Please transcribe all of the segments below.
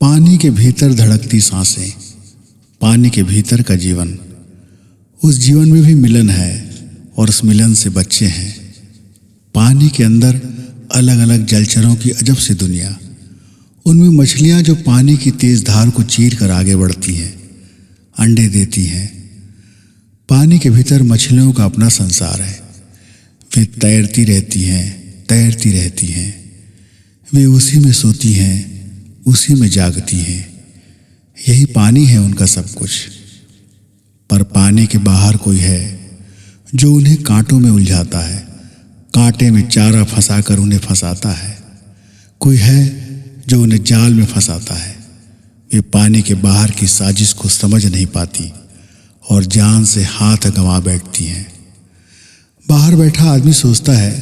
पानी के भीतर धड़कती सांसें, पानी के भीतर का जीवन। उस जीवन में भी मिलन है और उस मिलन से बच्चे हैं। पानी के अंदर अलग अलग जलचरों की अजब सी दुनिया। उनमें मछलियां जो पानी की तेज धार को चीर कर आगे बढ़ती हैं, अंडे देती हैं। पानी के भीतर मछलियों का अपना संसार है। वे तैरती रहती हैं। वे उसी में सोती हैं, उसी में जागती हैं। यही पानी है उनका सब कुछ। पर पानी के बाहर कोई है जो उन्हें कांटों में उलझाता है, कांटे में चारा फंसाकर उन्हें फंसाता है। कोई है जो उन्हें जाल में फंसाता है। वे पानी के बाहर की साजिश को समझ नहीं पाती और जान से हाथ गंवा बैठती हैं। बाहर बैठा आदमी सोचता है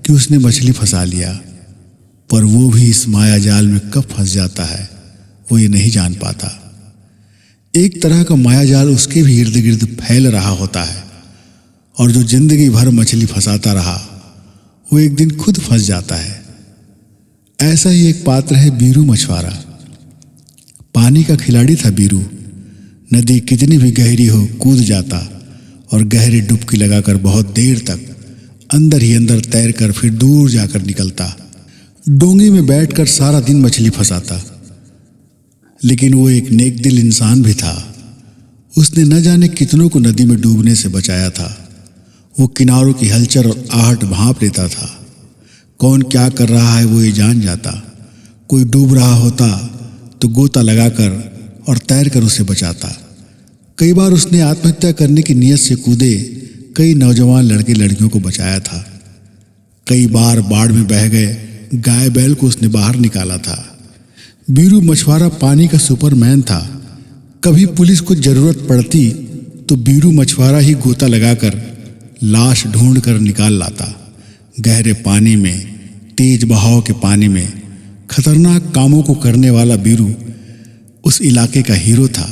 कि उसने मछली फंसा लिया, पर वो भी इस माया जाल में कब फंस जाता है वो ये नहीं जान पाता। एक तरह का माया जाल उसके भी इर्द गिर्द फैल रहा होता है और जो जिंदगी भर मछली फंसाता रहा वो एक दिन खुद फंस जाता है। ऐसा ही एक पात्र है बीरू मछुआरा। पानी का खिलाड़ी था बीरू। नदी कितनी भी गहरी हो कूद जाता और गहरी डुबकी लगाकर बहुत देर तक अंदर ही अंदर तैरकर फिर दूर जाकर निकलता। डोंगी में बैठकर सारा दिन मछली फंसाता। लेकिन वो एक नेक दिल इंसान भी था। उसने न जाने कितनों को नदी में डूबने से बचाया था। वो किनारों की हलचल और आहट भांप लेता था। कौन क्या कर रहा है वो ये जान जाता। कोई डूब रहा होता तो गोता लगाकर और तैरकर उसे बचाता। कई बार उसने आत्महत्या करने की नीयत से कूदे कई नौजवान लड़के लड़कियों को बचाया था। कई बार बाढ़ में बह गए गाय बैल को उसने बाहर निकाला था। बीरू मछुआरा पानी का सुपरमैन था। कभी पुलिस को जरूरत पड़ती तो बीरू मछुआरा ही गोता लगाकर लाश ढूंढ कर निकाल लाता। गहरे पानी में, तेज बहाव के पानी में खतरनाक कामों को करने वाला बीरू उस इलाके का हीरो था।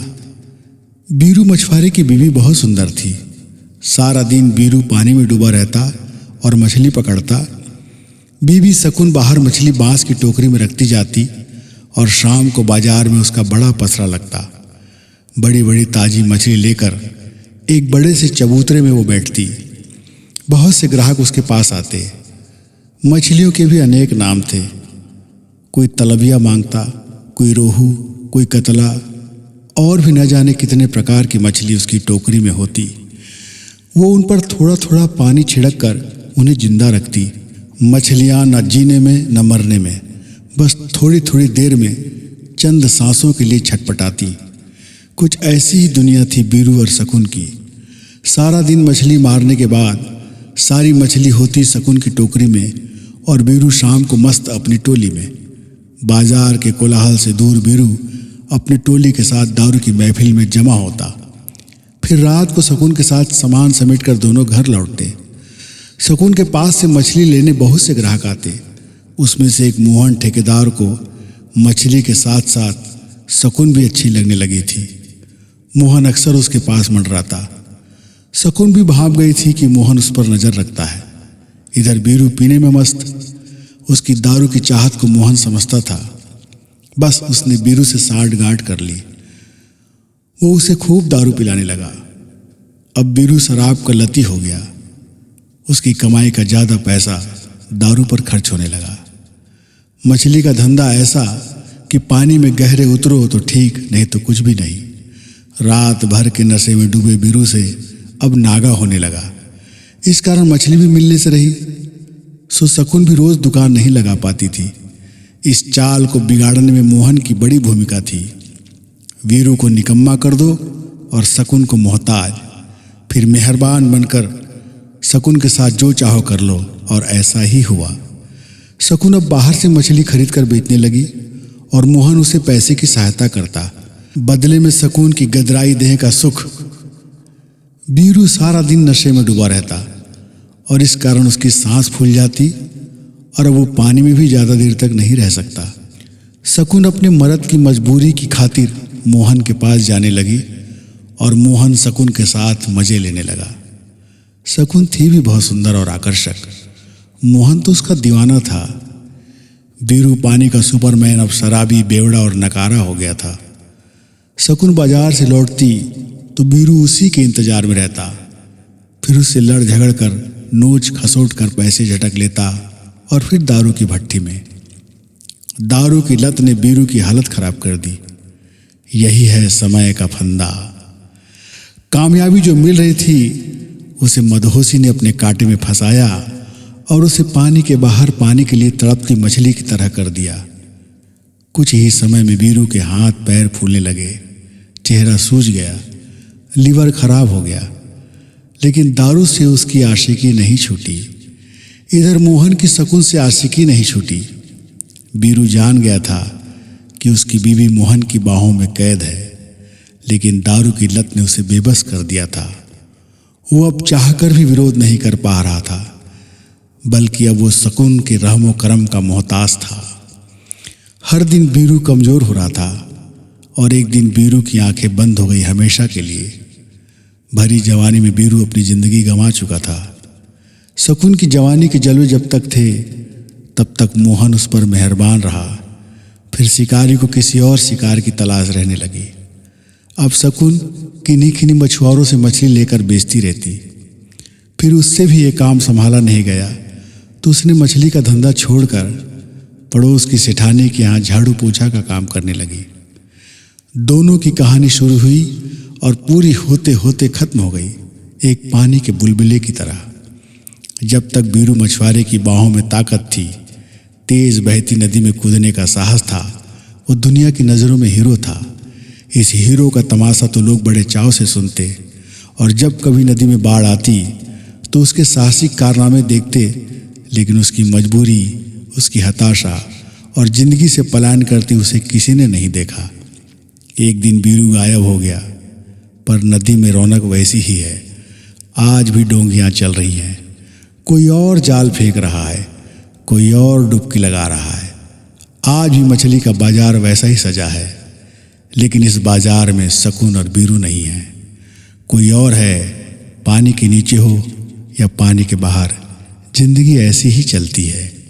बीरू मछुआरे की बीवी बहुत सुंदर थी। सारा दिन बीरू पानी में डूबा रहता और मछली पकड़ता। बीवी शकुन बाहर मछली बांस की टोकरी में रखती जाती और शाम को बाजार में उसका बड़ा पसरा लगता। बड़ी बड़ी ताजी मछली लेकर एक बड़े से चबूतरे में वो बैठती। बहुत से ग्राहक उसके पास आते। मछलियों के भी अनेक नाम थे। कोई तलबिया मांगता, कोई रोहू, कोई कतला और भी न जाने कितने प्रकार की मछली उसकी टोकरी में होती। वो उन पर थोड़ा थोड़ा पानी छिड़क कर उन्हें जिंदा रखती। मछलियां न जीने में न मरने में, बस थोड़ी थोड़ी देर में चंद सांसों के लिए छटपटाती। कुछ ऐसी ही दुनिया थी बीरू और शकुन की। सारा दिन मछली मारने के बाद सारी मछली होती शकुन की टोकरी में और बीरू शाम को मस्त अपनी टोली में। बाजार के कोलाहल से दूर बीरू अपनी टोली के साथ दारू की महफिल में जमा होता। फिर रात को शकुन के साथ सामान समेटकर दोनों घर लौटते। शकुन के पास से मछली लेने बहुत से ग्राहक आते। उसमें से एक मोहन ठेकेदार को मछली के साथ साथ शकुन भी अच्छी लगने लगी थी। मोहन अक्सर उसके पास मंडराता। शकुन भी भाप गई थी कि मोहन उस पर नजर रखता है। इधर बीरू पीने में मस्त। उसकी दारू की चाहत को मोहन समझता था। बस उसने बीरू से साठ गांठ कर ली। वो उसे खूब दारू पिलाने लगा। अब बीरू शराब का लती हो गया। उसकी कमाई का ज्यादा पैसा दारू पर खर्च होने लगा। मछली का धंधा ऐसा कि पानी में गहरे उतरो तो ठीक, नहीं तो कुछ भी नहीं। रात भर के नशे में डूबे बीरू से अब नागा होने लगा। इस कारण मछली भी मिलने से रही। सो शकुन भी रोज दुकान नहीं लगा पाती थी। इस चाल को बिगाड़ने में मोहन की बड़ी भूमिका थी। वीरू को निकम्मा कर दो और शकुन को मोहताज। फिर मेहरबान बनकर शकुन के साथ जो चाहो कर लो, और ऐसा ही हुआ। शकुन अब बाहर से मछली खरीद कर बेचने लगी और मोहन उसे पैसे की सहायता करता। बदले में शकुन की गदराई देह का सुख। बीरू सारा दिन नशे में डूबा रहता और इस कारण उसकी सांस फूल जाती और वो पानी में भी ज्यादा देर तक नहीं रह सकता। शकुन अपने मर्द की मजबूरी की खातिर मोहन के पास जाने लगी और मोहन शकुन के साथ मजे लेने लगा। शकुन थी भी बहुत सुंदर और आकर्षक। मोहन तो उसका दीवाना था। बीरू पानी का सुपरमैन अब शराबी, बेवड़ा और नकारा हो गया था। शकुन बाजार से लौटती तो बीरू उसी के इंतजार में रहता, फिर उससे लड़ झगड़ कर, नोच खसोट कर पैसे झटक लेता और फिर दारू की भट्टी में। दारू की लत ने बीरू की हालत खराब कर दी। यही है समय का फंदा। कामयाबी जो मिल रही थी उसे मदहोशी ने अपने कांटे में फंसाया और उसे पानी के बाहर पाने के लिए तड़पती मछली की तरह कर दिया। कुछ ही समय में बीरू के हाथ पैर फूलने लगे, चेहरा सूज गया, लीवर खराब हो गया। लेकिन दारू से उसकी आशिकी नहीं छूटी। इधर मोहन की शकुन से आशिकी नहीं छूटी। बीरू जान गया था कि उसकी बीवी मोहन की बाहों में कैद है, लेकिन दारू की लत ने उसे बेबस कर दिया था। वो अब चाहकर भी विरोध नहीं कर पा रहा था, बल्कि अब वो शकुन के रहमो करम का मोहताज था। हर दिन बीरू कमजोर हो रहा था और एक दिन बीरू की आंखें बंद हो गई हमेशा के लिए। भरी जवानी में बीरू अपनी जिंदगी गंवा चुका था। शकुन की जवानी के जलवे जब तक थे तब तक मोहन उस पर मेहरबान रहा। फिर शिकारी को किसी और शिकार की तलाश रहने लगी। अब शकुन किन्हीं किन्हीं मछुआरों से मछली लेकर बेचती रहती। फिर उससे भी ये काम संभाला नहीं गया तो उसने मछली का धंधा छोड़कर पड़ोस की सेठानी के यहाँ झाड़ू पोछा का काम करने लगी। दोनों की कहानी शुरू हुई और पूरी होते होते खत्म हो गई, एक पानी के बुलबुले की तरह। जब तक बीरू मछुआरे की बाहों में ताकत थी, तेज बहती नदी में कूदने का साहस था, वो दुनिया की नज़रों में हीरो था। इस हीरो का तमाशा तो लोग बड़े चाव से सुनते और जब कभी नदी में बाढ़ आती तो उसके साहसिक कारनामे देखते। लेकिन उसकी मजबूरी, उसकी हताशा और जिंदगी से पलायन करती उसे किसी ने नहीं देखा। एक दिन बीरू गायब हो गया, पर नदी में रौनक वैसी ही है। आज भी डोंगियां चल रही हैं, कोई और जाल फेंक रहा है, कोई और डुबकी लगा रहा है। आज भी मछली का बाजार वैसा ही सजा है, लेकिन इस बाजार में शकुन और बीरू नहीं है। कोई और है। पानी के नीचे हो या पानी के बाहर, जिंदगी ऐसी ही चलती है।